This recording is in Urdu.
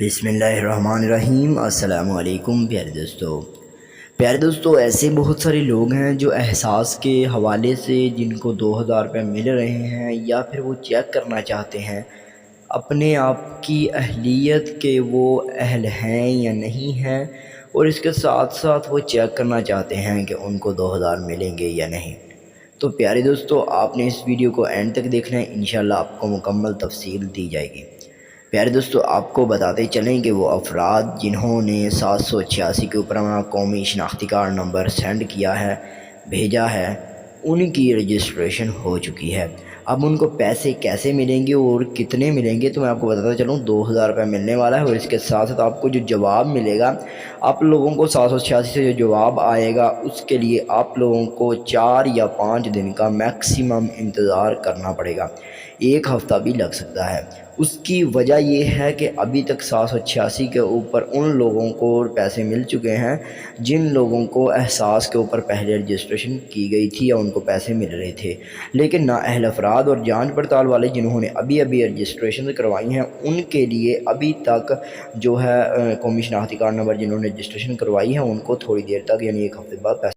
بسم اللہ الرحمن الرحیم۔ السلام علیکم پیارے دوستو، ایسے بہت سارے لوگ ہیں جو احساس کے حوالے سے جن کو 2000 روپے مل رہے ہیں یا پھر وہ چیک کرنا چاہتے ہیں اپنے آپ کی اہلیت کے وہ اہل ہیں یا نہیں ہیں، اور اس کے ساتھ ساتھ وہ چیک کرنا چاہتے ہیں کہ ان کو 2000 ملیں گے یا نہیں۔ تو پیارے دوستو، آپ نے اس ویڈیو کو اینڈ تک دیکھنا ہے، انشاءاللہ آپ کو مکمل تفصیل دی جائے گی۔ پیارے دوستو، آپ کو بتاتے چلیں کہ وہ افراد جنہوں نے 786 کے اوپر ہمارا قومی شناختی کارڈ نمبر سینڈ کیا ہے، بھیجا ہے، ان کی رجسٹریشن ہو چکی ہے۔ اب ان کو پیسے کیسے ملیں گے اور کتنے ملیں گے تو میں آپ کو بتاتا چلوں۔ 2000 روپے ملنے والا ہے، اور اس کے ساتھ ساتھ آپ کو جو جواب ملے گا، آپ لوگوں کو 786 سے جو جواب آئے گا اس کے لیے آپ لوگوں کو 4 یا 5 دن کا میکسیمم انتظار کرنا پڑے گا، 1 ہفتہ بھی لگ سکتا ہے۔ اس کی وجہ یہ ہے کہ ابھی تک 786 کے اوپر ان لوگوں کو پیسے مل چکے ہیں جن لوگوں کو احساس کے اوپر پہلے رجسٹریشن کی گئی تھی یا ان کو پیسے مل رہے تھے، لیکن نااہل افراد اور جانچ پڑتال والے جنہوں نے ابھی رجسٹریشن کروائی ہیں ان کے لیے ابھی تک جو ہے قومی شناختی کارڈ نمبر جنہوں نے رجسٹریشن کروائی ہے ان کو تھوڑی دیر تک، یعنی 1 ہفتے بعد پیسے